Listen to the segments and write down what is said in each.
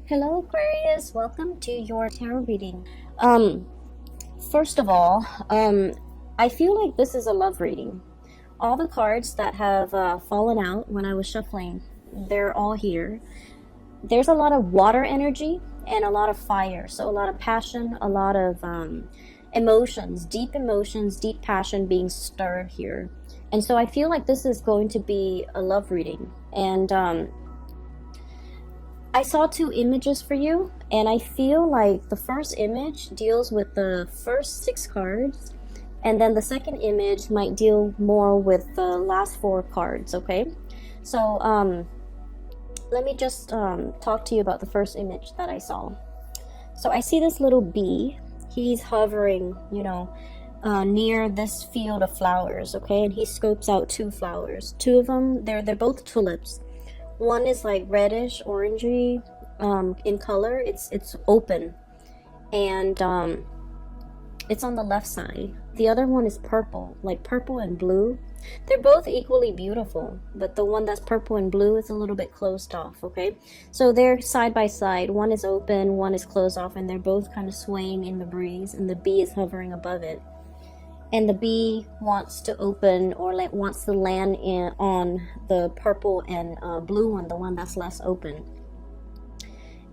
Hello Aquarius, welcome to your tarot reading. First of all, I feel like this is a love reading. All the cards that have fallen out when I was shuffling, they're all here. There's a lot of water energy and a lot of fire, so a lot of passion, a lot of emotions, deep passion being stirred here. And so I feel like this is going to be a love reading. And I saw two images for you, and I feel like the first image deals with the first 6 cards, and then the second image might deal more with the last 4 cards, okay? So, let me just talk to you about the first image that I saw. So I see this little bee. He's hovering, near this field of flowers, okay? And he scopes out 2 flowers. 2 of them, they're both tulips. One is like reddish, orangey in color. It's open, and it's on the left side. The other one is purple, like purple and blue. They're both equally beautiful, but the one that's purple and blue is a little bit closed off, okay? So they're side by side. One is open, one is closed off, and they're both kind of swaying in the breeze, and the bee is hovering above it. And the bee wants to open or wants to land on the purple and blue one, the one that's less open.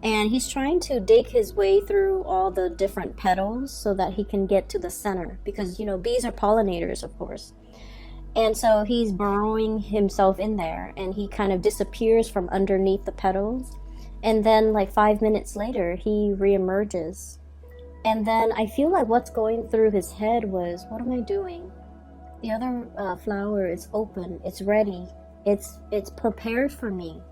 And he's trying to dig his way through all the different petals so that he can get to the center, because bees are pollinators, of course. And so he's burrowing himself in there, and he kind of disappears from underneath the petals, and then like 5 minutes later he reemerges. And then I feel like what's going through his head was, what am I doing? The other flower is open. It's ready. It's prepared for me.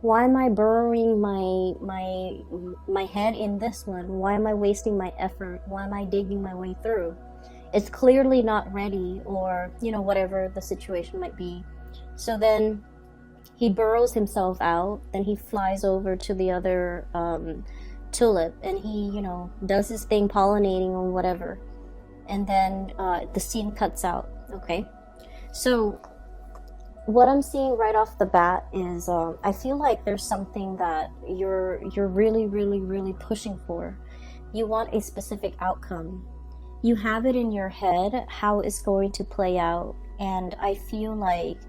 Why am I burrowing my head in this one? Why am I wasting my effort? Why am I digging my way through? It's clearly not ready, or whatever the situation might be. So then he burrows himself out. Then he flies over to the other tulip, and he does his thing pollinating or whatever, and then the scene cuts out. Okay, so what I'm seeing right off the bat is I feel like there's something that you're really pushing for. You want a specific outcome. You have it in your head how it's going to play out, and I feel like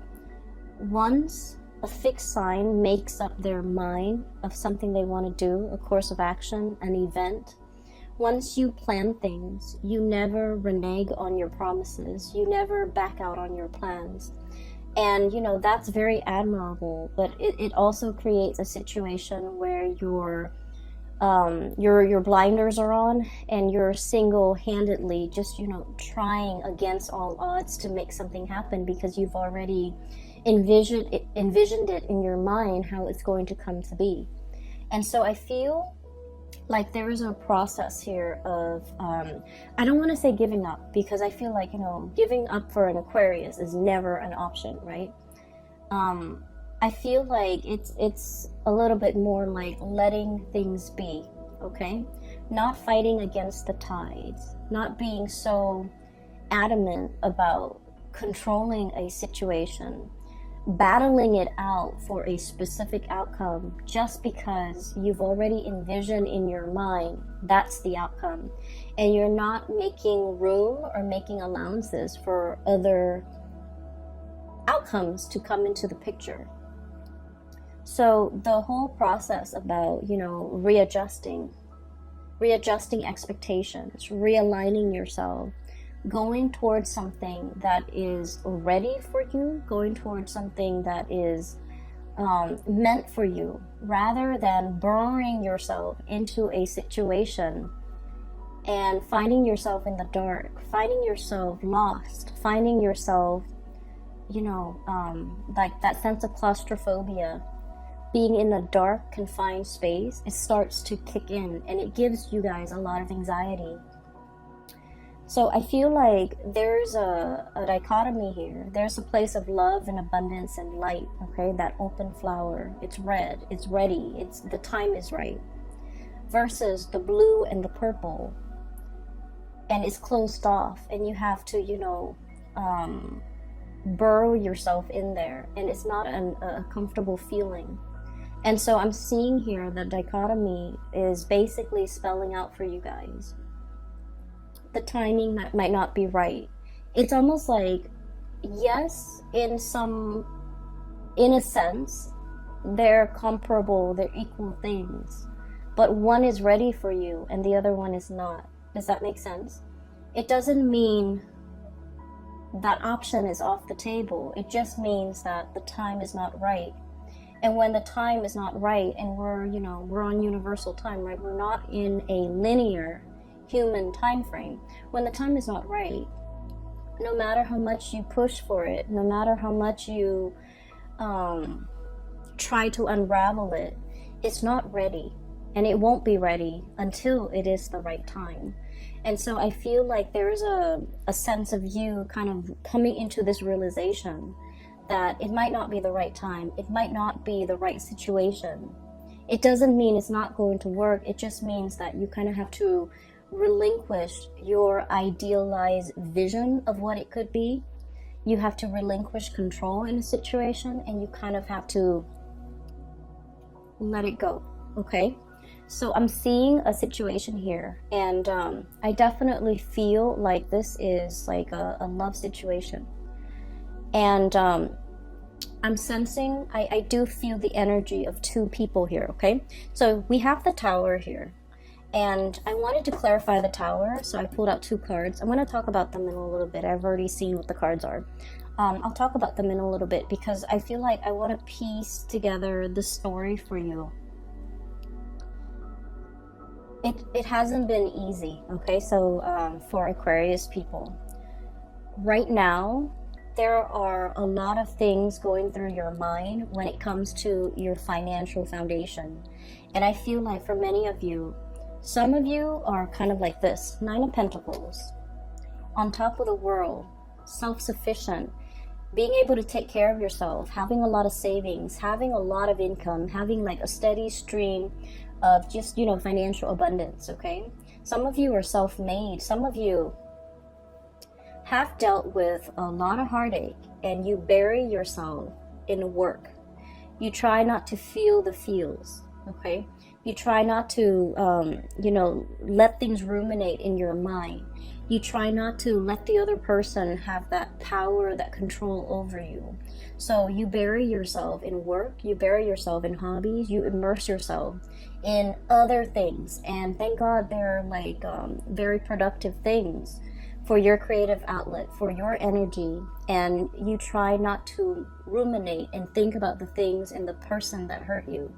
once a fixed sign makes up their mind of something they want to do, a course of action, an event. Once you plan things, you never renege on your promises. You never back out on your plans. And, that's very admirable, but it also creates a situation where your blinders are on, and you're single-handedly just, trying against all odds to make something happen, because you've already envisioned it in your mind how it's going to come to be. And so I feel like there is a process here of I don't want to say giving up, because I feel like giving up for an Aquarius is never an option, right? I feel like it's a little bit more like letting things be, okay? Not fighting against the tides, not being so adamant about controlling a situation, battling it out for a specific outcome just because you've already envisioned in your mind that's the outcome, and you're not making room or making allowances for other outcomes to come into the picture. So the whole process about readjusting expectations, realigning yourself, going towards something that is ready for you, going towards something that is meant for you, rather than burrowing yourself into a situation and finding yourself in the dark, finding yourself lost, finding yourself, like that sense of claustrophobia, being in a dark, confined space. It starts to kick in, and it gives you guys a lot of anxiety. So I feel like there's a dichotomy here. There's a place of love and abundance and light, okay? That open flower, it's red, it's ready, the time is right. Versus the blue and the purple, and it's closed off, and you have to, burrow yourself in there, and it's not a comfortable feeling. And so I'm seeing here that dichotomy is basically spelling out for you guys the timing that might not be right. It's almost like, yes, in a sense, they're comparable, they're equal things, but one is ready for you and the other one is not. Does that make sense? It doesn't mean that option is off the table. It just means that the time is not right. And when the time is not right, and we're on universal time, right? We're not in a linear human time frame. When the time is not right, no matter how much you push for it, no matter how much you try to unravel it, it's not ready. And it won't be ready until it is the right time. And so I feel like there's a sense of you kind of coming into this realization that it might not be the right time. It might not be the right situation. It doesn't mean it's not going to work. It just means that you kind of have to relinquish your idealized vision of what it could be. You have to relinquish control in a situation, and you kind of have to let it go, okay? So I'm seeing a situation here, and I definitely feel like this is like a love situation. And I'm sensing, I do feel the energy of two people here, okay? So we have the Tower here. And I wanted to clarify the Tower, so I pulled out two cards. I'm going to talk about them in a little bit. I've already seen what the cards are. I'll talk about them in a little bit because I feel like I want to piece together the story for you. It hasn't been easy, okay? So for Aquarius people, right now, there are a lot of things going through your mind when it comes to your financial foundation. And I feel like for many of you, some of you are kind of like this, Nine of Pentacles, on top of the world, self-sufficient, being able to take care of yourself, having a lot of savings, having a lot of income, having like a steady stream of just, financial abundance, okay? Some of you are self-made. Some of you have dealt with a lot of heartache and you bury yourself in work. You try not to feel the feels, okay? You try not to, let things ruminate in your mind. You try not to let the other person have that power, that control over you. So you bury yourself in work, you bury yourself in hobbies, you immerse yourself in other things. And thank God they're like very productive things for your creative outlet, for your energy. And you try not to ruminate and think about the things and the person that hurt you.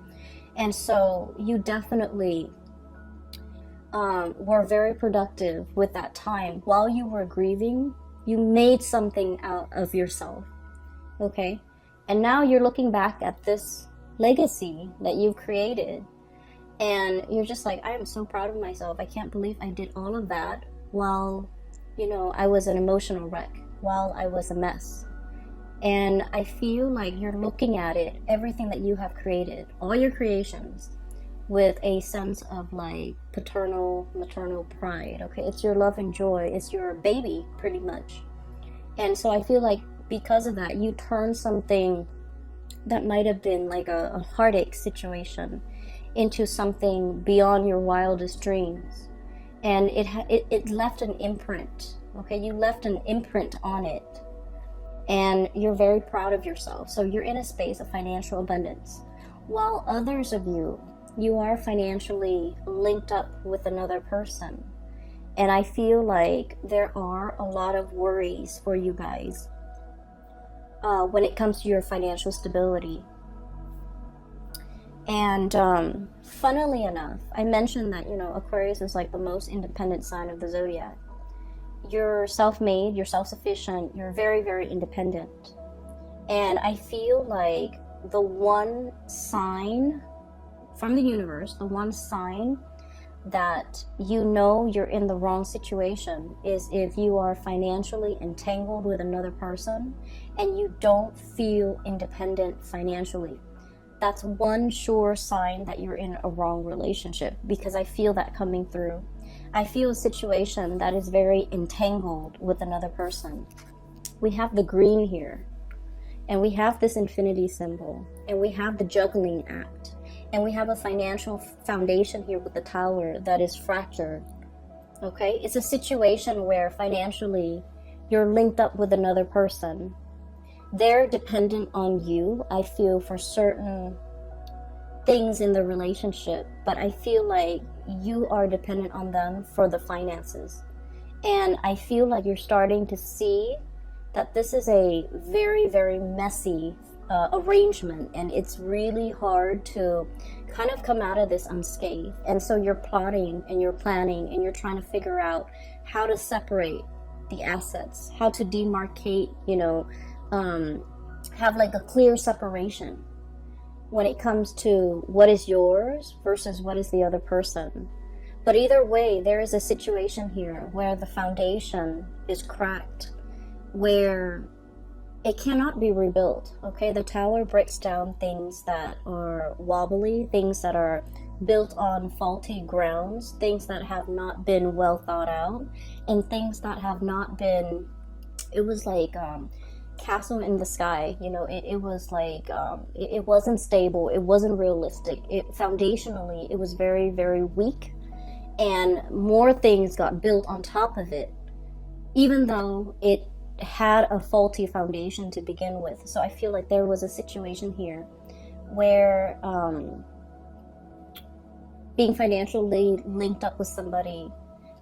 And so you definitely were very productive with that time. While you were grieving, you made something out of yourself, okay? And now you're looking back at this legacy that you've created, and you're just like, I am so proud of myself. I can't believe I did all of that while, I was an emotional wreck, while I was a mess. And I feel like you're looking at it, everything that you have created, all your creations, with a sense of like paternal, maternal pride, okay? It's your love and joy. It's your baby, pretty much. And so I feel like because of that, you turn something that might have been like a heartache situation into something beyond your wildest dreams. And it left an imprint, okay? You left an imprint on it. And you're very proud of yourself. So you're in a space of financial abundance. While others of you are financially linked up with another person. And I feel like there are a lot of worries for you guys when it comes to your financial stability. And funnily enough, I mentioned that, Aquarius is like the most independent sign of the zodiac. You're self-made, you're self-sufficient, you're very, very independent. And I feel like the one sign from the universe, the one sign that you're in the wrong situation is if you are financially entangled with another person and you don't feel independent financially. That's one sure sign that you're in a wrong relationship, because I feel that coming through. I feel a situation that is very entangled with another person. We have the green here, and we have this infinity symbol, and we have the juggling act. And we have a financial foundation here with the Tower that is fractured. Okay, it's a situation where financially you're linked up with another person. They're dependent on you, I feel, for certain things in the relationship, but I feel like you are dependent on them for the finances. And I feel like you're starting to see that this is a very, very messy arrangement, and it's really hard to kind of come out of this unscathed. And so you're plotting and you're planning and you're trying to figure out how to separate the assets, how to demarcate, have like a clear separation when it comes to what is yours versus what is the other person. But either way, there is a situation here where the foundation is cracked, where it cannot be rebuilt. Okay, the Tower breaks down things that are wobbly, things that are built on faulty grounds, things that have not been well thought out, and things that have not been, it was like castle in the sky, it was like it wasn't stable, it wasn't realistic, foundationally it was very, very weak, and more things got built on top of it, even though it had a faulty foundation to begin with. So I feel like there was a situation here where being financially linked up with somebody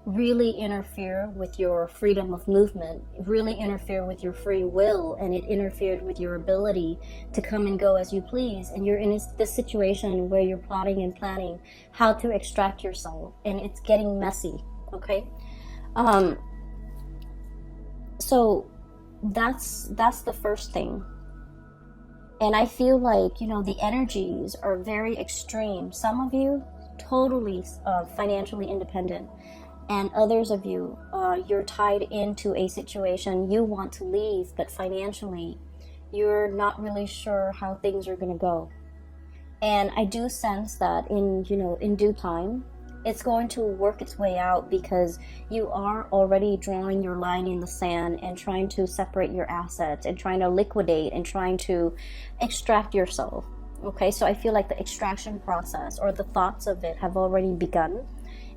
really interfere with your freedom of movement, really interfere with your free will, and it interfered with your ability to come and go as you please. And you're in this situation where you're plotting and planning how to extract yourself, and it's getting messy. Okay, so that's the first thing. And I feel like, the energies are very extreme. Some of you totally financially independent, and others of you, you're tied into a situation. You want to leave, but financially you're not really sure how things are going to go. And I do sense that in due time it's going to work its way out, because you are already drawing your line in the sand and trying to separate your assets and trying to liquidate and trying to extract yourself. Okay, so I feel like the extraction process, or the thoughts of it, have already begun,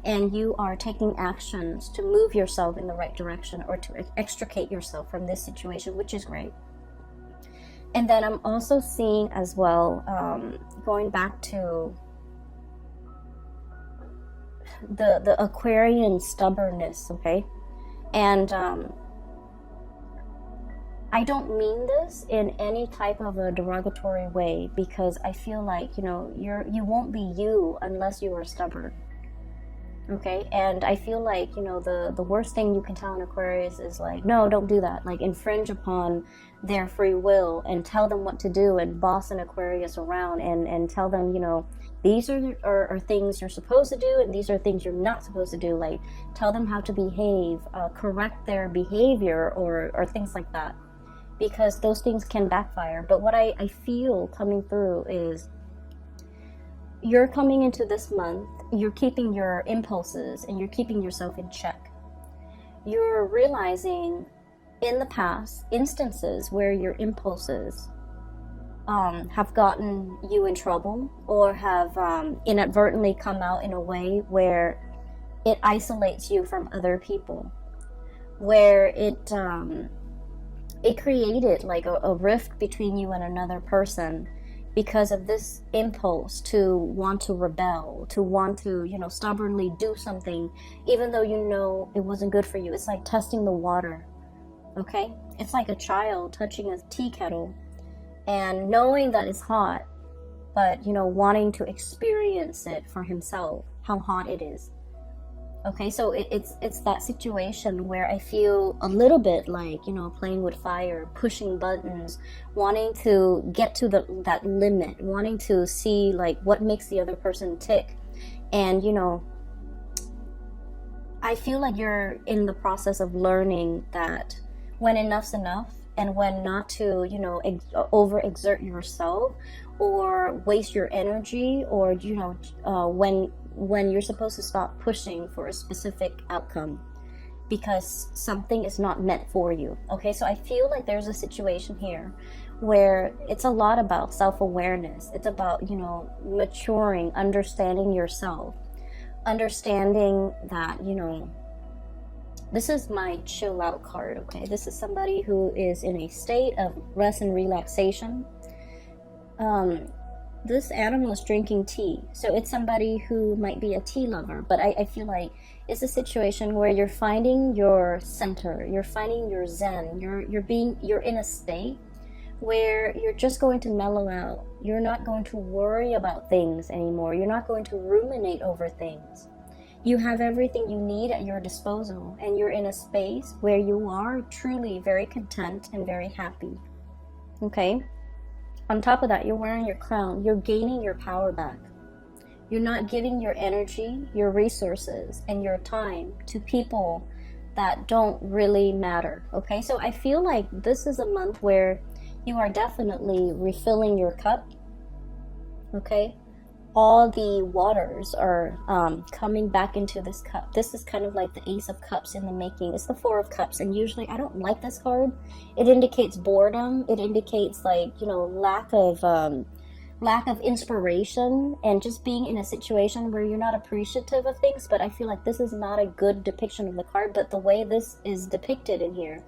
and you are taking actions to move yourself in the right direction, or to extricate yourself from this situation, which is great. And then I'm also seeing as well, going back to the Aquarian stubbornness, okay? And I don't mean this in any type of a derogatory way, because I feel like, you won't be you unless you are stubborn. Okay, and I feel like, the worst thing you can tell an Aquarius is like, no, don't do that. Like, infringe upon their free will and tell them what to do, and boss an Aquarius around and tell them, these are things you're supposed to do, and these are things you're not supposed to do. Like, tell them how to behave, correct their behavior, or things like that, because those things can backfire. But what I feel coming through is, you're coming into this month, you're keeping your impulses and you're keeping yourself in check. You're realizing in the past instances where your impulses have gotten you in trouble, or have inadvertently come out in a way where it isolates you from other people, where it created like a rift between you and another person, because of this impulse to want to rebel, to want to, stubbornly do something, even though it wasn't good for you. It's like testing the water, okay? It's like a child touching a tea kettle and knowing that it's hot, but, wanting to experience it for himself, how hot it is. Okay, so it's that situation where I feel a little bit like, playing with fire, pushing buttons, wanting to get to that limit, wanting to see like what makes the other person tick. And, I feel like you're in the process of learning that when enough's enough, and when not to, overexert yourself or waste your energy, or, when you're supposed to stop pushing for a specific outcome because something is not meant for you. Okay, so I feel like there's a situation here where it's a lot about self-awareness. It's about, you know, maturing, understanding yourself, understanding that, you know, this is my chill out card, okay? This is somebody who is in a state of rest and relaxation. This animal is drinking tea, so it's somebody who might be a tea lover, but I feel like it's a situation where you're finding your center, you're finding your zen, you're in a state where you're just going to mellow out. You're not going to worry about things anymore. You're not going to ruminate over things. You have everything you need at your disposal, and you're in a space where you are truly very content and very happy. Okay? On top of that, you're wearing your crown. You're gaining your power back. You're not giving your energy, your resources, and your time to people that don't really matter. Okay? So I feel like this is a month where you are definitely refilling your cup. Okay? All the waters are coming back into this cup. This is kind of like the Ace of Cups in the making. It's the Four of Cups, and usually I don't like this card. It indicates boredom. It indicates, like, you know, lack of inspiration, and just being in a situation where you're not appreciative of things. But I feel like this is not a good depiction of the card. But the way this is depicted in here,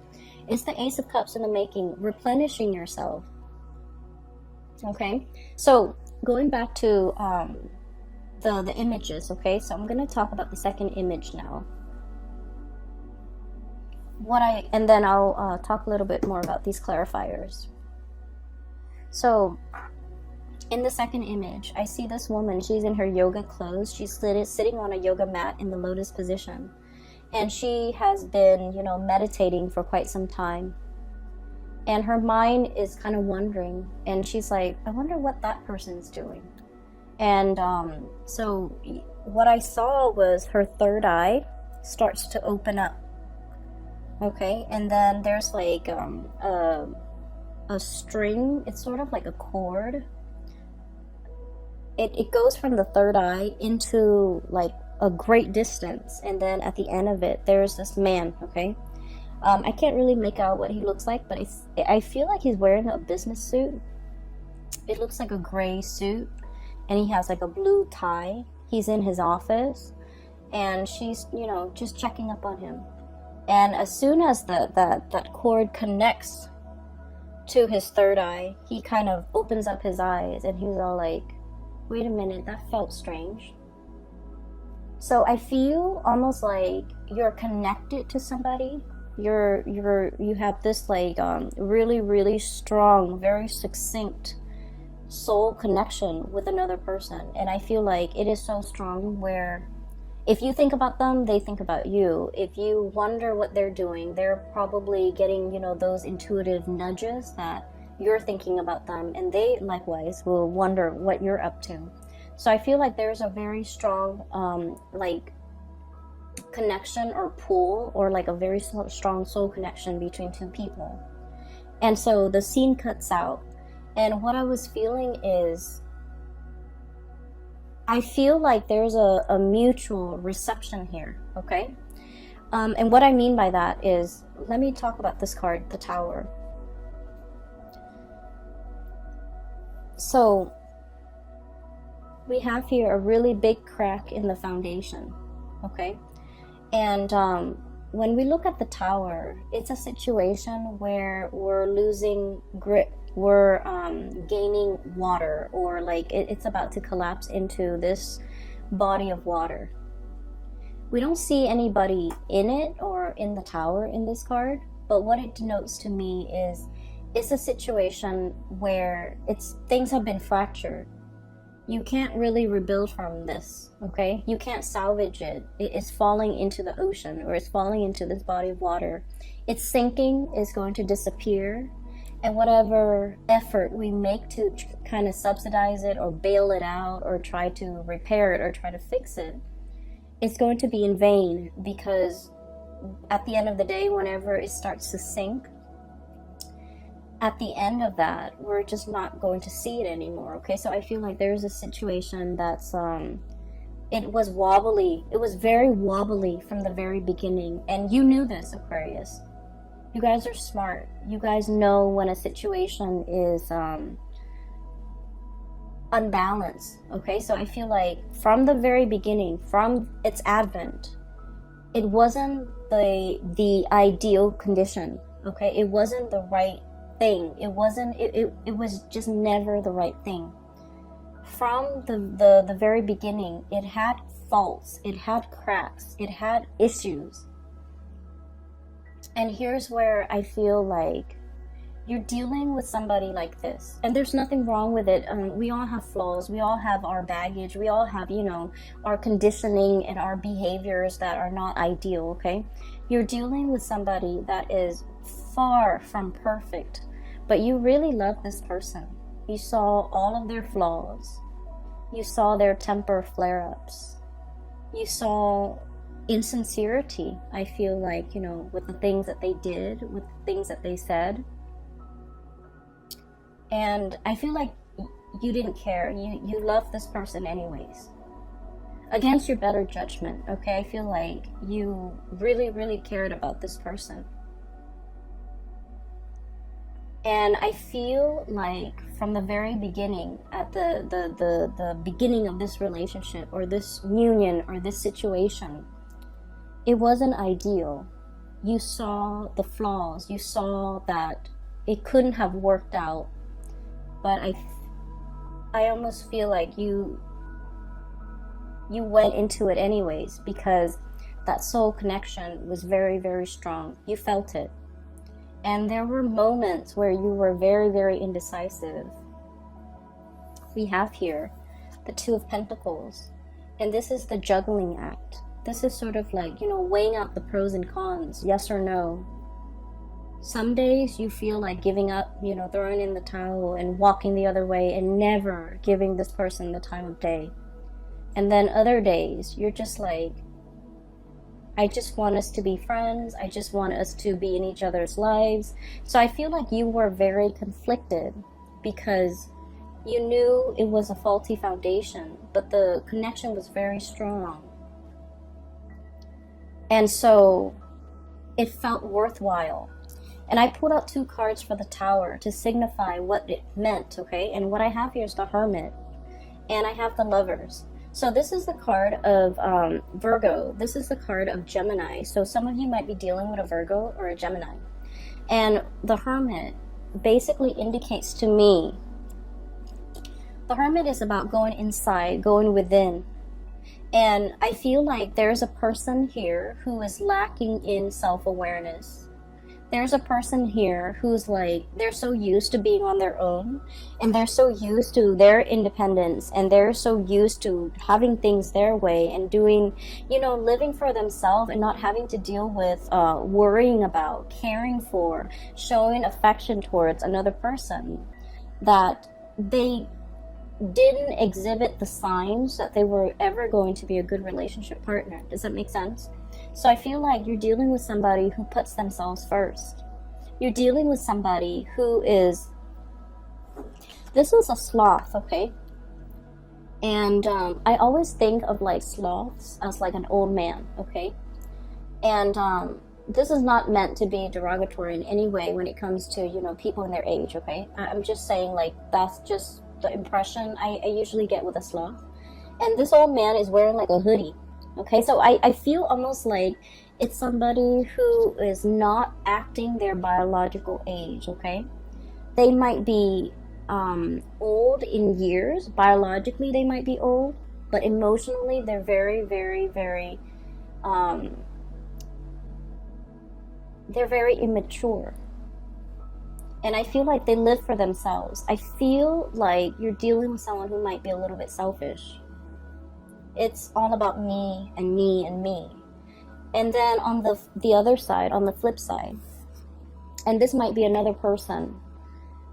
it's the Ace of Cups in the making, replenishing yourself. Okay, so going back to the images, okay, so I'm going to talk about the second image now. And then I'll talk a little bit more about these clarifiers. So in the second image, I see this woman. She's in her yoga clothes. She's sitting on a yoga mat in the lotus position, and she has been, you know, meditating for quite some time. And her mind is kind of wondering, and she's like, I wonder what that person's doing. And so what I saw was her third eye starts to open up. Okay, and then there's like a string. It's sort of like a cord. It goes from the third eye into like a great distance, and then at the end of it, there's this man. Okay. I can't really make out what he looks like, but I feel like he's wearing a business suit. It looks like a gray suit, and he has like a blue tie. He's in his office, and she's, you know, just checking up on him. And as soon as that cord connects to his third eye, he kind of opens up his eyes, and he's all like, wait a minute, that felt strange. So I feel almost like you're connected to somebody. You have this like really, really strong, very succinct soul connection with another person. And I feel like it is so strong where if you think about them, they think about you. If you wonder what they're doing, they're probably getting, you know, those intuitive nudges that you're thinking about them, and they likewise will wonder what you're up to. So I feel like there's a very strong like connection or pull, or like a very strong soul connection between two people. And so the scene cuts out, and what I was feeling is I feel like there's a mutual reception here. Okay, and what I mean by that is, let me talk about this card, the Tower. So we have here a really big crack in the foundation. Okay. And when we look at the Tower, it's a situation where we're losing grip, we're gaining water, or like it's about to collapse into this body of water. We don't see anybody in it or in the Tower in this card, but what it denotes to me is it's a situation where things have been fractured. You can't really rebuild from this, okay? You can't salvage it. It's falling into the ocean, or it's falling into this body of water. It's sinking, is going to disappear, and whatever effort we make to kind of subsidize it or bail it out or try to repair it or try to fix it, it's going to be in vain, because at the end of the day, whenever it starts to sink, at the end of that, we're just not going to see it anymore. Okay, so I feel like there's a situation that's it was wobbly. It was very wobbly from the very beginning, and you knew this, Aquarius. You guys are smart. You guys know when a situation is unbalanced, okay? So I feel like from the very beginning, from its advent, it wasn't the ideal condition, okay? It wasn't the right thing. It was just never the right thing. From the very beginning, it had faults, it had cracks, it had issues. And here's where I feel like you're dealing with somebody like this, and there's nothing wrong with it. We all have flaws, we all have our baggage, we all have, you know, our conditioning and our behaviors that are not ideal, okay? You're dealing with somebody that is far from perfect, but you really love this person. You saw all of their flaws, you saw their temper flare-ups, you saw insincerity, I feel like, you know, with the things that they did, with the things that they said. And I feel like you didn't care. You loved this person anyways. Against your better judgment, okay? I feel like you really, really cared about this person. And I feel like from the very beginning, at the beginning of this relationship or this union or this situation, it wasn't ideal. You saw the flaws. You saw that it couldn't have worked out. But I almost feel like you went into it anyways, because that soul connection was very, very strong. You felt it. And there were moments where you were very, very indecisive. We have here the Two of Pentacles. And this is the juggling act. This is sort of like, you know, weighing out the pros and cons, yes or no. Some days you feel like giving up, you know, throwing in the towel and walking the other way and never giving this person the time of day. And then other days you're just like, I just want us to be friends. I just want us to be in each other's lives. So I feel like you were very conflicted because you knew it was a faulty foundation, but the connection was very strong. And so it felt worthwhile. And I pulled out 2 cards for the Tower to signify what it meant, okay? And what I have here is the Hermit. And I have the Lovers. So this is the card of Virgo. This is the card of Gemini. So some of you might be dealing with a Virgo or a Gemini. And the Hermit basically indicates to me, the Hermit is about going inside, going within. And I feel like there's a person here who is lacking in self-awareness. There's a person here who's like, they're so used to being on their own, and they're so used to their independence, and they're so used to having things their way and doing, you know, living for themselves and not having to deal with worrying about, caring for, showing affection towards another person, that they didn't exhibit the signs that they were ever going to be a good relationship partner. Does that make sense? So I feel like you're dealing with somebody who puts themselves first. You're dealing with somebody who is, this is a sloth, okay? And I always think of like sloths as like an old man, okay? And this is not meant to be derogatory in any way when it comes to, you know, people in their age, okay? I'm just saying, like, that's just the impression I usually get with a sloth. And this old man is wearing like a hoodie. Okay, so I feel almost like it's somebody who is not acting their biological age, okay? They might be old in years. Biologically, they might be old. But emotionally, they're very, very, very, they're very immature. And I feel like they live for themselves. I feel like you're dealing with someone who might be a little bit selfish. It's all about me and me and me. And then on the other side, on the flip side, and this might be another person,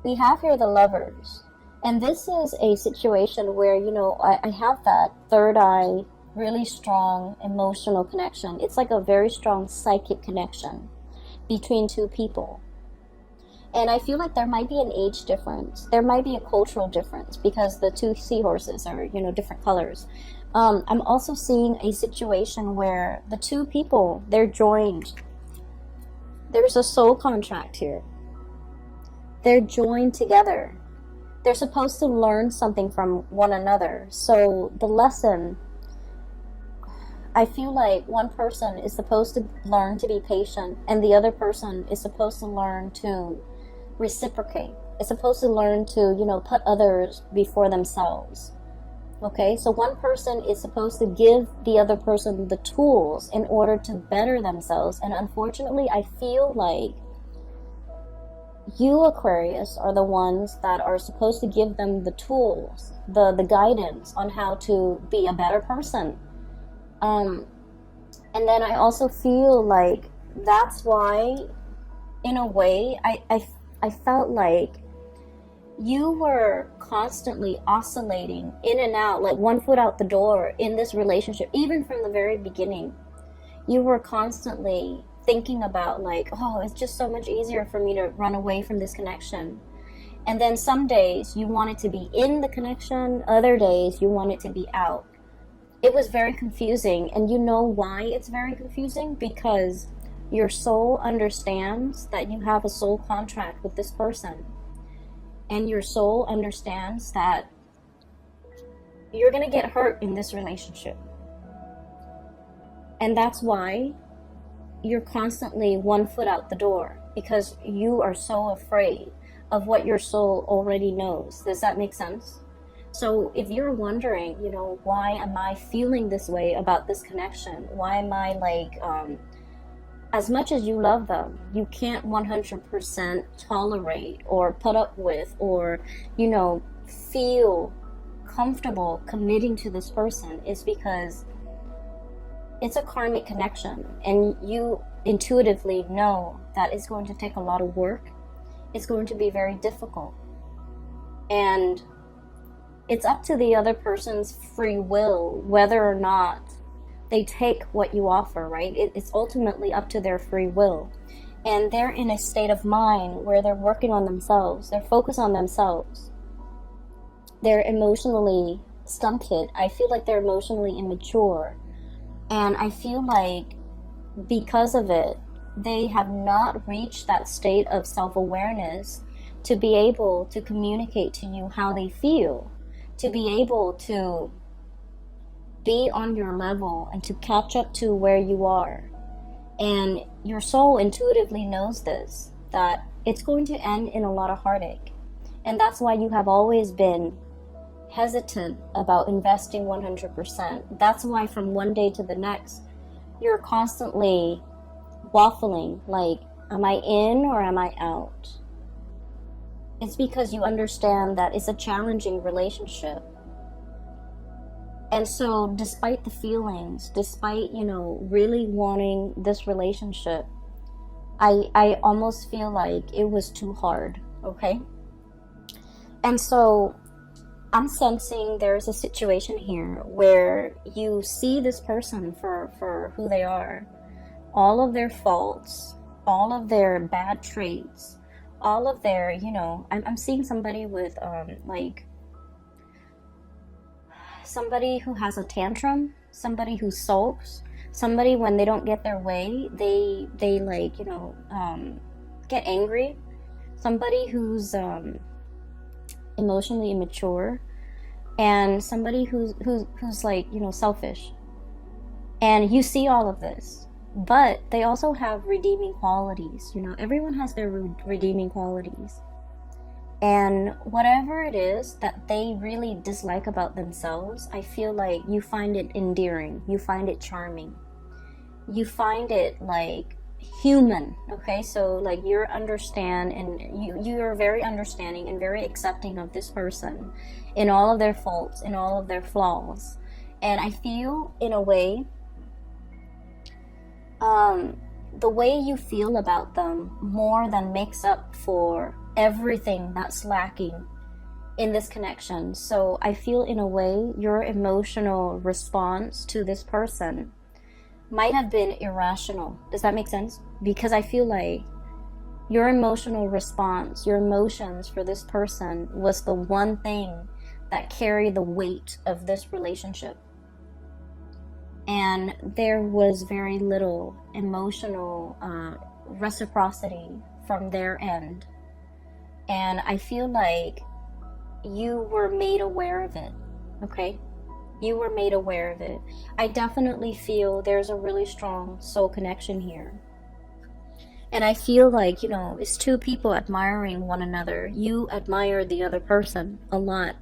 we have here the Lovers. And this is a situation where, you know, I have that third eye, really strong emotional connection. It's like a very strong psychic connection between two people. And I feel like there might be an age difference. There might be a cultural difference because the two seahorses are, you know, different colors. I'm also seeing a situation where the two people, they're joined There's a soul contract here. They're joined together. They're supposed to learn something from one another. So the lesson, I feel like one person is supposed to learn to be patient, and the other person is supposed to learn to reciprocate. It's supposed to learn to, put others before themselves. Okay, so one person is supposed to give the other person the tools in order to better themselves. And unfortunately, I feel like you, Aquarius, are the ones that are supposed to give them the tools, the guidance on how to be a better person. And then I also feel like that's why, in a way, I felt like you were constantly oscillating in and out, like one foot out the door in this relationship. Even from the very beginning, you were constantly thinking about like, oh, it's just so much easier for me to run away from this connection. And then some days you wanted to be in the connection, other days you wanted to be out. It was very confusing. And you know why it's very confusing? Because your soul understands that you have a soul contract with this person. And your soul understands that you're going to get hurt in this relationship. And that's why you're constantly one foot out the door, because you are so afraid of what your soul already knows. Does that make sense? So if you're wondering, why am I feeling this way about this connection? Why am I like, as much as you love them, you can't 100% tolerate or put up with or, feel comfortable committing to this person, is because it's a karmic connection, and you intuitively know that it's going to take a lot of work. It's going to be very difficult. And it's up to the other person's free will whether or not they take what you offer, right? It's ultimately up to their free will. And they're in a state of mind where they're working on themselves. They're focused on themselves. They're emotionally stunted. I feel like they're emotionally immature. And I feel like because of it, they have not reached that state of self-awareness to be able to communicate to you how they feel, to be able to be on your level and to catch up to where you are. And your soul intuitively knows this, that it's going to end in a lot of heartache. And that's why you have always been hesitant about investing 100%. That's why from one day to the next, you're constantly waffling, like, am I in or am I out? It's because you understand that it's a challenging relationship. And so despite the feelings, despite, really wanting this relationship, I almost feel like it was too hard, okay? And so I'm sensing there's a situation here where you see this person for who they are. All of their faults, all of their bad traits, all of their, I'm seeing somebody with, somebody who has a tantrum, somebody who sulks, somebody when they don't get their way, they get angry, somebody who's emotionally immature, and somebody who's like, selfish. And you see all of this, but they also have redeeming qualities. Everyone has their redeeming qualities. And whatever it is that they really dislike about themselves, I feel like you find it endearing, you find it charming, you find it like human, okay? So like you're very understanding and very accepting of this person in all of their faults, in all of their flaws. And I feel in a way, the way you feel about them more than makes up for everything that's lacking in this connection. So I feel in a way your emotional response to this person might have been irrational. Does that make sense? Because I feel like your emotional response, your emotions for this person was the one thing that carried the weight of this relationship. And there was very little emotional reciprocity from their end. And I feel like you were made aware of it, okay? You were made aware of it. I definitely feel there's a really strong soul connection here. And I feel like, you know, it's two people admiring one another. You admire the other person a lot.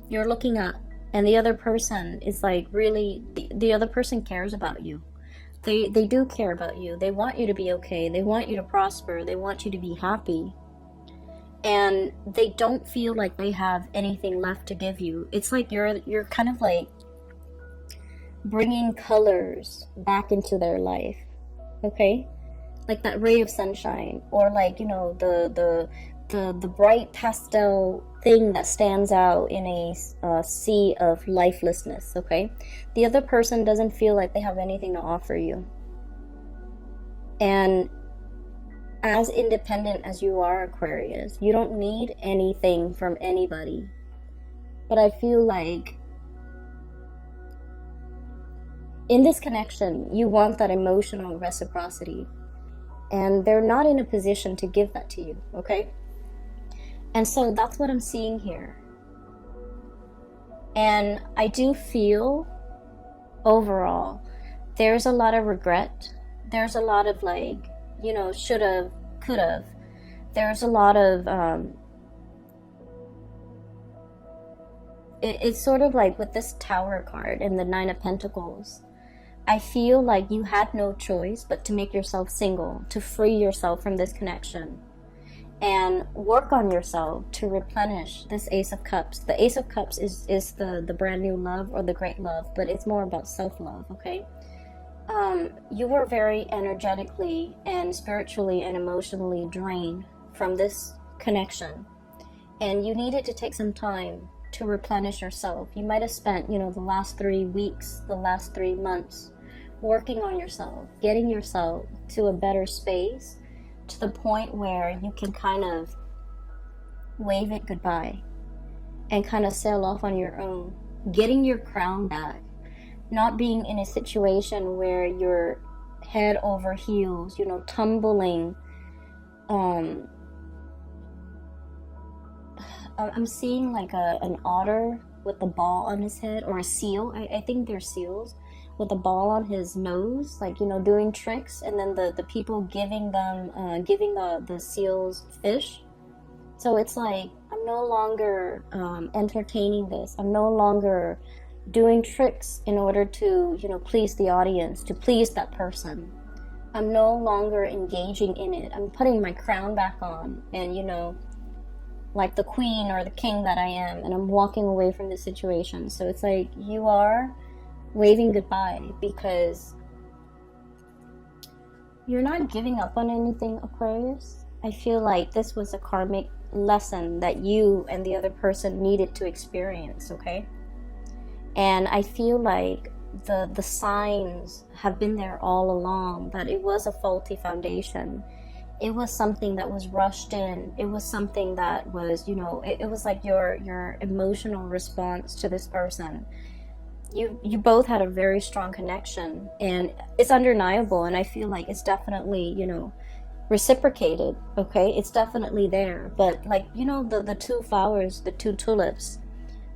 You're looking up, and the other person is like really, the other person cares about you. They do care about you. They want you to be okay. They want you to prosper. They want you to be happy. And they don't feel like they have anything left to give you. It's like you're kind of like bringing colors back into their life, okay? Like that ray of sunshine, or like, you know, the bright pastel thing that stands out in a sea of lifelessness, okay? The other person doesn't feel like they have anything to offer you. And as independent as you are, Aquarius, you don't need anything from anybody. But I feel like in this connection, you want that emotional reciprocity. And they're not in a position to give that to you, okay? And so that's what I'm seeing here. And I do feel, overall, there's a lot of regret. There's a lot of like, you know, should've, could've. There's a lot of, it's sort of like with this Tower card and the Nine of Pentacles. I feel like you had no choice but to make yourself single, to free yourself from this connection, and work on yourself to replenish this Ace of Cups. The Ace of Cups is the brand new love, or the great love, but it's more about self-love, okay? You were very energetically and spiritually and emotionally drained from this connection, and you needed to take some time to replenish yourself. You might have spent, you know, the last 3 weeks, the last 3 months working on yourself, getting yourself to a better space, to the point where you can kind of wave it goodbye and kind of sail off on your own, getting your crown back, not being in a situation where you're head over heels, you know, tumbling. I'm seeing like an otter with a ball on his head, or a seal. I think they're seals, with a ball on his nose, like, you know, doing tricks, and then the people giving them giving the seals fish. So it's like, I'm no longer entertaining this. I'm no longer doing tricks in order to, you know, please the audience, to please that person. I'm no longer engaging in it. I'm putting my crown back on, and, you know, like the queen or the king that I am, and I'm walking away from this situation. So it's like you are waving goodbye, because you're not giving up on anything, Aquarius. I feel like this was a karmic lesson that you and the other person needed to experience, okay? And I feel like the signs have been there all along, that it was a faulty foundation. It was something that was rushed in. It was something that was, you know, it was like your emotional response to this person. You both had a very strong connection, and it's undeniable, and I feel like it's definitely, you know, reciprocated, okay? It's definitely there. But like, you know, the two flowers, the two tulips,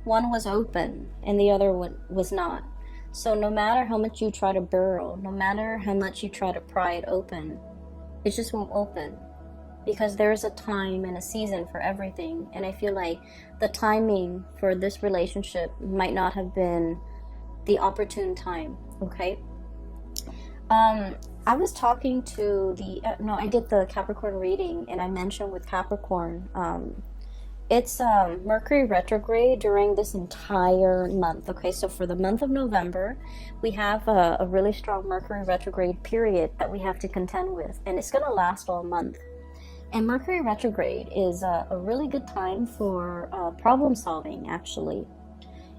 one was open and the other one was not. So no matter how much you try to burrow, no matter how much you try to pry it open, it just won't open, because there's a time and a season for everything. And I feel like the timing for this relationship might not have been the opportune time, okay? I was talking to I did the Capricorn reading, and I mentioned with Capricorn, it's Mercury retrograde during this entire month, okay? So for the month of November, we have a really strong Mercury retrograde period that we have to contend with, and it's going to last all month. And Mercury retrograde is a really good time for problem solving, actually.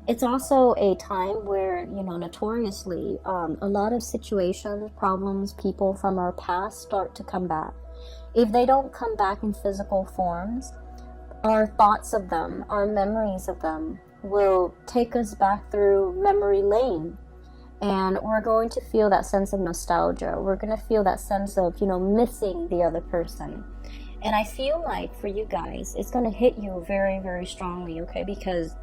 It's also a time where, you know, notoriously, a lot of situations, problems, people from our past start to come back. If they don't come back in physical forms, our thoughts of them, our memories of them will take us back through memory lane. And we're going to feel that sense of nostalgia. We're going to feel that sense of, you know, missing the other person. And I feel like for you guys, it's going to hit you very, very strongly, okay? Because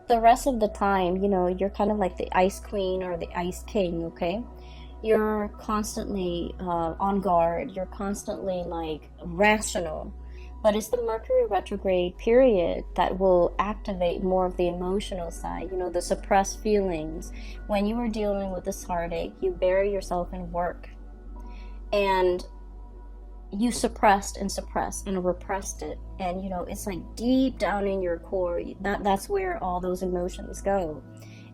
the rest of the time, you know, you're kind of like the ice queen or the ice king, okay? You're constantly on guard. You're constantly like rational. But it's the Mercury retrograde period that will activate more of the emotional side, you know, the suppressed feelings. When you are dealing with this heartache, you bury yourself in work. And you suppressed and repressed it. And, you know, it's like deep down in your core, that's where all those emotions go.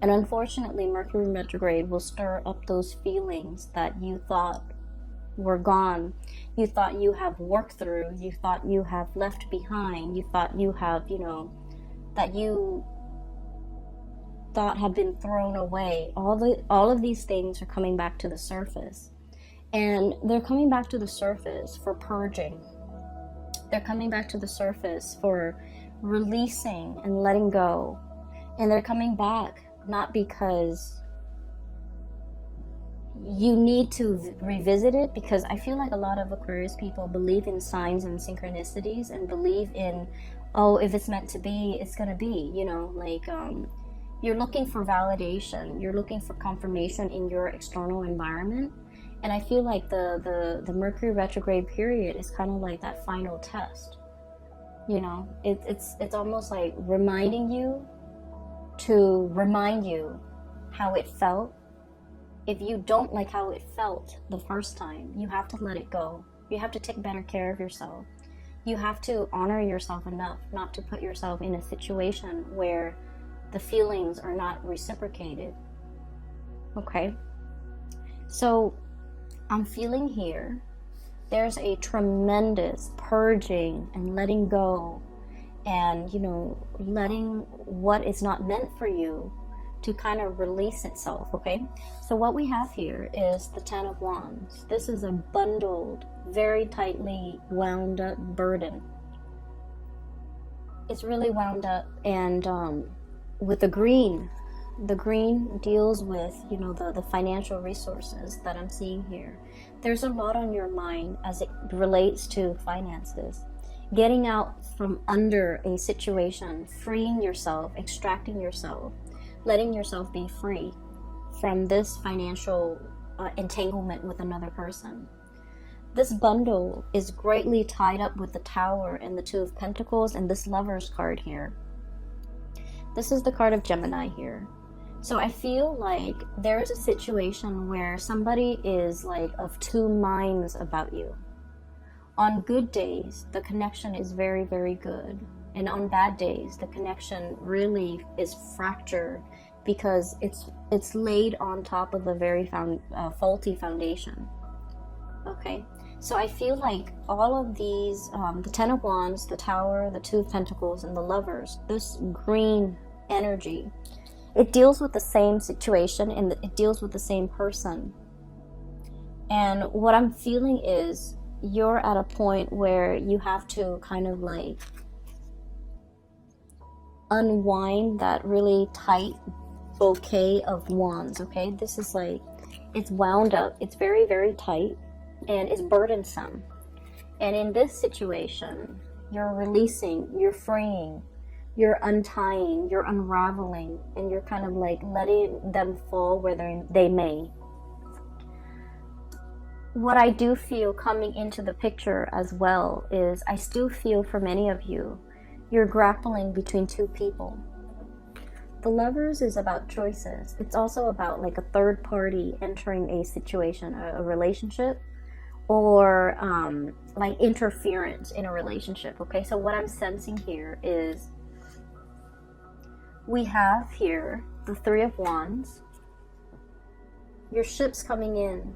And unfortunately, Mercury retrograde will stir up those feelings that you thought were gone. You thought you have worked through. You thought you have left behind. You thought you have, you know, that you thought have been thrown away. All of these things are coming back to the surface. And they're coming back to the surface for purging. They're coming back to the surface for releasing and letting go. And they're coming back not because you need to revisit it, because I feel like a lot of Aquarius people believe in signs and synchronicities and believe in, oh, if it's meant to be, it's going to be, you know, like you're looking for validation. You're looking for confirmation in your external environment. And I feel like the Mercury retrograde period is kind of like that final test. You know, it's almost like reminding you to remind you how it felt. If you don't like how it felt the first time, you have to let it go. You have to take better care of yourself. You have to honor yourself enough not to put yourself in a situation where the feelings are not reciprocated. Okay? So I'm feeling here there's a tremendous purging and letting go, and, you know, letting what is not meant for you to kind of release itself. Okay, so what we have here is the Ten of Wands. This is a bundled, very tightly wound up burden. It's really wound up, and with the green deals with, you know, the financial resources that I'm seeing here. There's a lot on your mind as it relates to finances. Getting out from under a situation, freeing yourself, extracting yourself, letting yourself be free from this financial entanglement with another person. This bundle is greatly tied up with the Tower and the Two of Pentacles and this Lover's card here. This is the card of Gemini here. So I feel like there is a situation where somebody is like of two minds about you. On good days, the connection is very, very good. And on bad days, the connection really is fractured because it's laid on top of a very faulty foundation. Okay, so I feel like all of these, the Ten of Wands, the Tower, the Two of Pentacles, and the Lovers, this green energy, it deals with the same situation and it deals with the same person. And what I'm feeling is you're at a point where you have to kind of like unwind that really tight bouquet of wands. Okay, this is like, it's wound up, it's very, very tight, and it's burdensome. And in this situation, you're releasing, you're freeing, you're untying, you're unraveling, and you're kind of like letting them fall where they may. What I do feel coming into the picture as well is I still feel for many of you, you're grappling between two people. The Lovers is about choices. It's also about like a third party entering a situation, a relationship, or like interference in a relationship. Okay, so what I'm sensing here is we have here the Three of Wands. Your ship's coming in.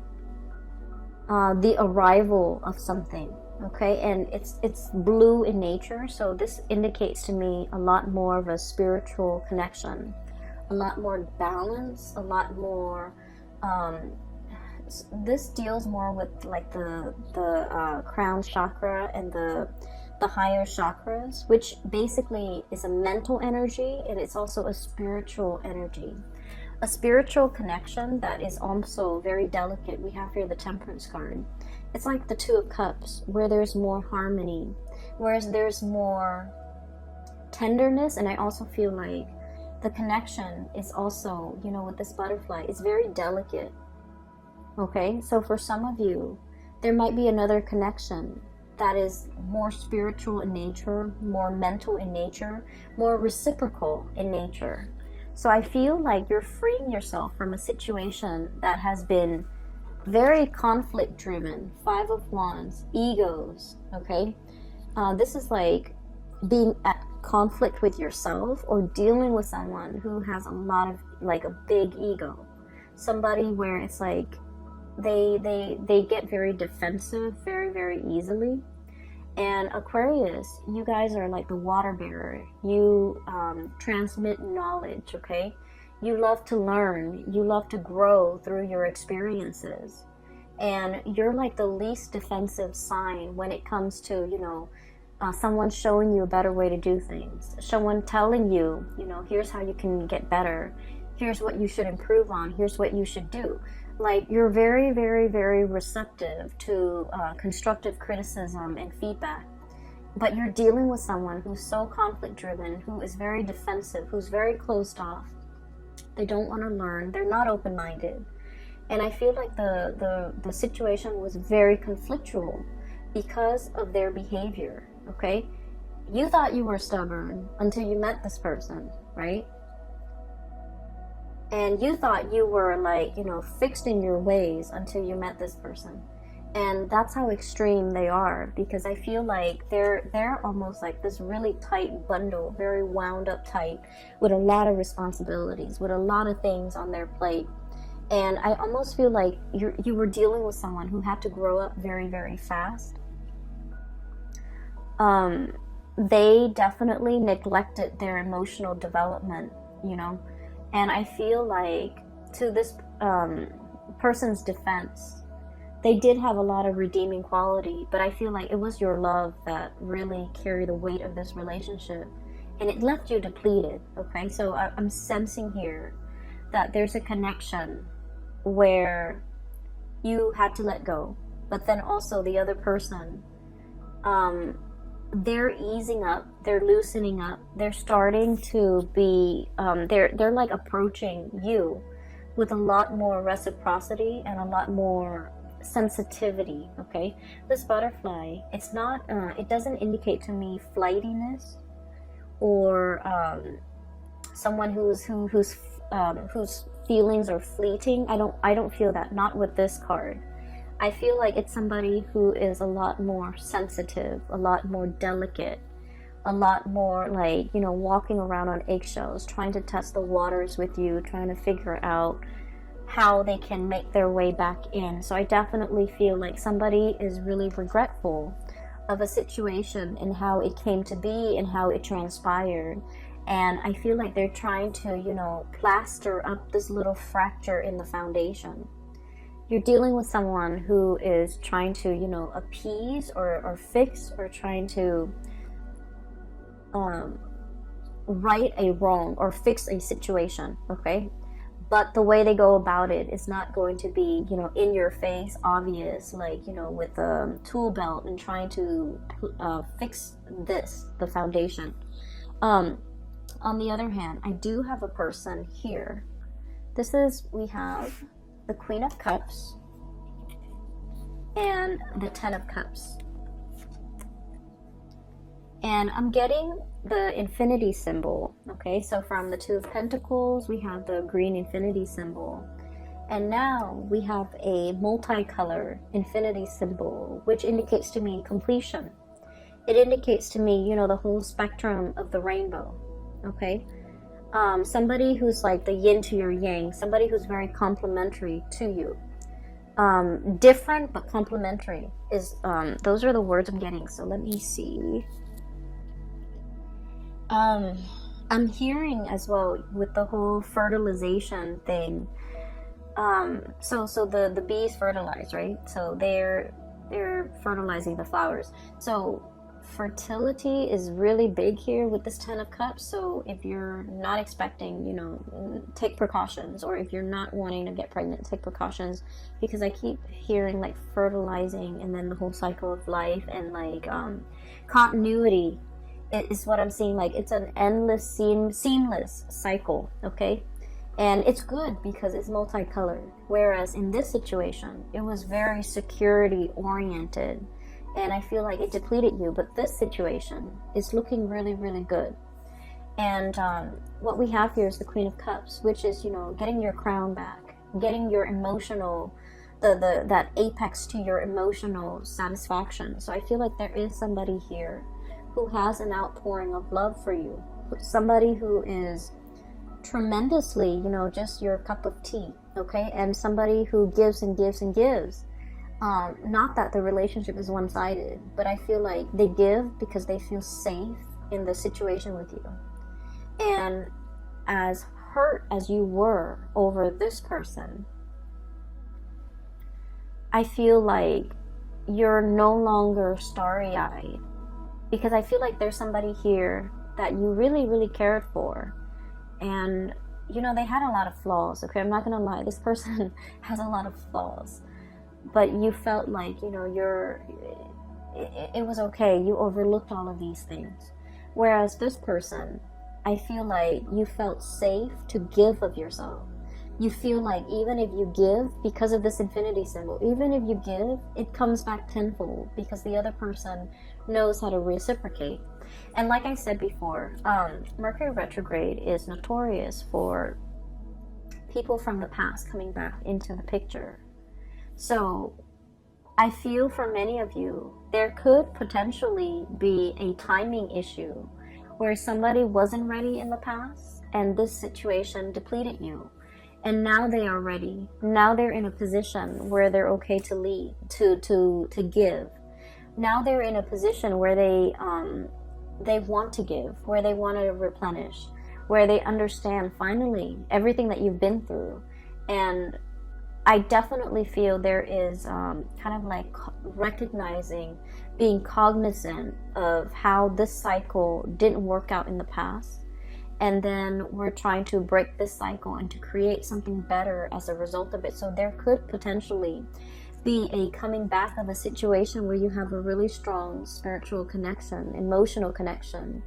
The arrival of something, okay, and it's blue in nature, so this indicates to me a lot more of a spiritual connection, a lot more balance, a lot more this deals more with like the crown chakra and the higher chakras, which basically is a mental energy, and it's also a spiritual energy. a spiritual connection that is also very delicate. We have here the Temperance card. It's like the Two of Cups, where there's more harmony, whereas there's more tenderness. And I also feel like the connection is also, you know, with this butterfly, it's very delicate. Okay, so for some of you, there might be another connection that is more spiritual in nature, more mental in nature, more reciprocal in nature. So I feel like you're freeing yourself from a situation that has been very conflict driven. Five of Wands, egos, okay? This is like being at conflict with yourself or dealing with someone who has a lot of, like, a big ego. Somebody where it's like they get very defensive very easily. And Aquarius, you guys are like the water bearer. You transmit knowledge, okay? You love to learn. You love to grow through your experiences. And you're like the least defensive sign when it comes to, you know, someone showing you a better way to do things. Someone telling you, you know, here's how you can get better. Here's what you should improve on. Here's what you should do. Like, you're very receptive to constructive criticism and feedback. But you're dealing with someone who's so conflict driven, who is very defensive, who's very closed off. They don't want to learn. They're not open-minded. And I feel like the situation was very conflictual because of their behavior, okay? You thought you were stubborn until you met this person, right? And you thought you were, like, you know, fixed in your ways until you met this person. And that's how extreme they are, because I feel like they're almost like this really tight bundle, very wound up tight, with a lot of responsibilities, with a lot of things on their plate. And I almost feel like you were dealing with someone who had to grow up very fast. They definitely neglected their emotional development, you know. And I feel like, to this person's defense, they did have a lot of redeeming quality, but I feel like it was your love that really carried the weight of this relationship, and it left you depleted, okay? So I'm sensing here that there's a connection where you had to let go, but then also the other person, they're easing up, they're loosening up, they're starting to be, they're like approaching you with a lot more reciprocity and a lot more sensitivity, okay? This butterfly, it's not, it doesn't indicate to me flightiness or someone whose feelings are fleeting. I don't feel that, not with this card. I feel like it's somebody who is a lot more sensitive, a lot more delicate, a lot more like, you know, walking around on eggshells, trying to test the waters with you, trying to figure out how they can make their way back in. So I definitely feel like somebody is really regretful of a situation and how it came to be and how it transpired. And I feel like they're trying to, you know, plaster up this little fracture in the foundation. You're dealing with someone who is trying to, you know, appease or fix or trying to right a wrong or fix a situation, okay? But the way they go about it is not going to be, you know, in your face, obvious, like, you know, with a tool belt and trying to fix the foundation. On the other hand, I do have a person here. We have the Queen of Cups and the Ten of Cups. And I'm getting the infinity symbol, okay? So from the Two of Pentacles, we have the green infinity symbol. And now we have a multicolor infinity symbol, which indicates to me completion. It indicates to me, you know, the whole spectrum of the rainbow, okay? Somebody who's like the yin to your yang, somebody who's very complementary to you. Different but complementary is, those are the words I'm getting. So let me see. I'm hearing as well with the whole fertilization thing. So the bees fertilize, right? So they're fertilizing the flowers. So fertility is really big here with this 10 of cups. So if you're not expecting, you know, take precautions, or if you're not wanting to get pregnant, take precautions, because I keep hearing like fertilizing and then the whole cycle of life and like continuity is what I'm seeing. Like it's an endless seamless cycle, okay? And it's good because it's multicolored, whereas in this situation it was very security oriented, and I feel like it depleted you. But this situation is looking really, really good. And what we have here is the Queen of Cups, which is, you know, getting your crown back, getting your emotional, that apex to your emotional satisfaction. So I feel like there is somebody here who has an outpouring of love for you, somebody who is tremendously, you know, just your cup of tea, okay? And somebody who gives and gives and gives. Not that the relationship is one-sided, but I feel like they give because they feel safe in the situation with you. And as hurt as you were over this person, I feel like you're no longer starry-eyed, because I feel like there's somebody here that you really, really cared for. And, you know, they had a lot of flaws, okay? I'm not gonna lie, this person has a lot of flaws. But you felt like, you know, it was okay. You overlooked all of these things. Whereas this person, I feel like you felt safe to give of yourself. You feel like even if you give, because of this infinity symbol, even if you give, it comes back tenfold, because the other person knows how to reciprocate. And like I said before, Mercury retrograde is notorious for people from the past coming back into the picture. So I feel for many of you, there could potentially be a timing issue where somebody wasn't ready in the past and this situation depleted you. And now they are ready. Now they're in a position where they're okay to lead, to give. Now they're in a position where they want to give, where they want to replenish, where they understand finally everything that you've been through. And I definitely feel there is kind of like recognizing, being cognizant of how this cycle didn't work out in the past. And then we're trying to break this cycle and to create something better as a result of it. So there could potentially be a coming back of a situation where you have a really strong spiritual connection, emotional connection,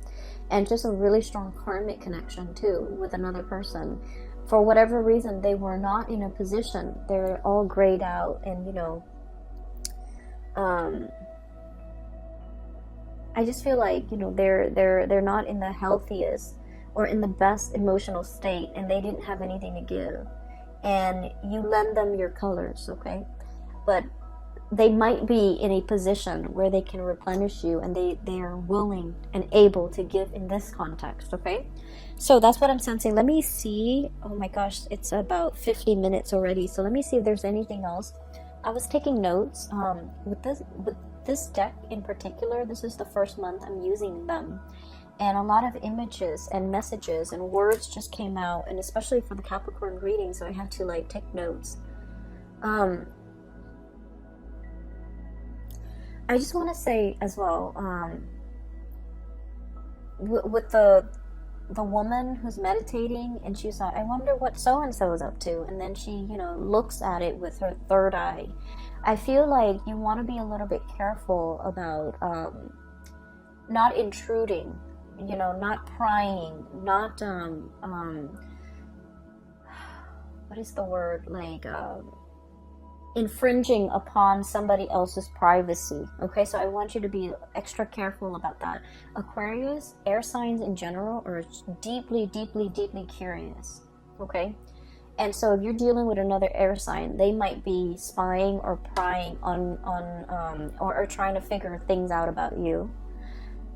and just a really strong karmic connection too with another person. For whatever reason, they were not in a position. They're all grayed out, and, you know, I just feel like, you know, they're not in the healthiest or in the best emotional state, and they didn't have anything to give. And you lend them your colors, okay? But they might be in a position where they can replenish you, and they are willing and able to give in this context, okay? So that's what I'm sensing. Let me see. Oh my gosh, it's about 50 minutes already. So let me see if there's anything else. I was taking notes. With this deck in particular, this is the first month I'm using them. And a lot of images and messages and words just came out, and especially for the Capricorn reading, so I had to like take notes. I just want to say as well, with the woman who's meditating, and she's like, I wonder what so-and-so is up to, and then she, you know, looks at it with her third eye. I feel like you want to be a little bit careful about not intruding, you know, not prying, not what is the word, like infringing upon somebody else's privacy. Okay, so I want you to be extra careful about that. Aquarius, air signs in general, are deeply, deeply, deeply curious. Okay, and so if you're dealing with another air sign, they might be spying or prying on or trying to figure things out about you.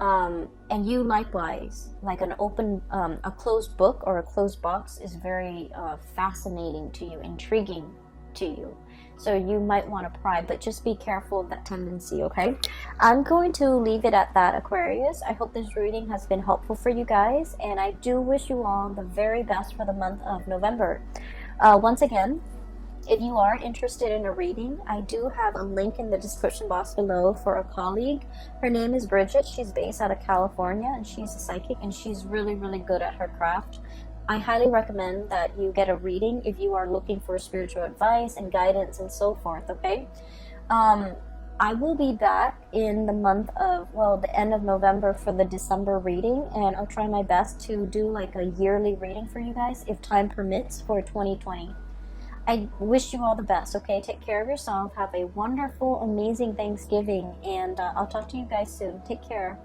And you likewise, like an open, a closed book or a closed box is very fascinating to you, intriguing to you. So you might want to pry, but just be careful of that tendency, okay? I'm going to leave it at that, Aquarius. I hope this reading has been helpful for you guys, and I do wish you all the very best for the month of November. Once again, If you are interested in a reading, I do have a link in the description box below for a colleague. Her name is Bridget. She's based out of California, and she's a psychic, and she's really, really good at her craft. I highly recommend that you get a reading if you are looking for spiritual advice and guidance and so forth, okay? I will be back in the month of, well, the end of November for the December reading, and I'll try my best to do like a yearly reading for you guys if time permits for 2020. I wish you all the best, okay? Take care of yourself. Have a wonderful, amazing Thanksgiving, and I'll talk to you guys soon. Take care.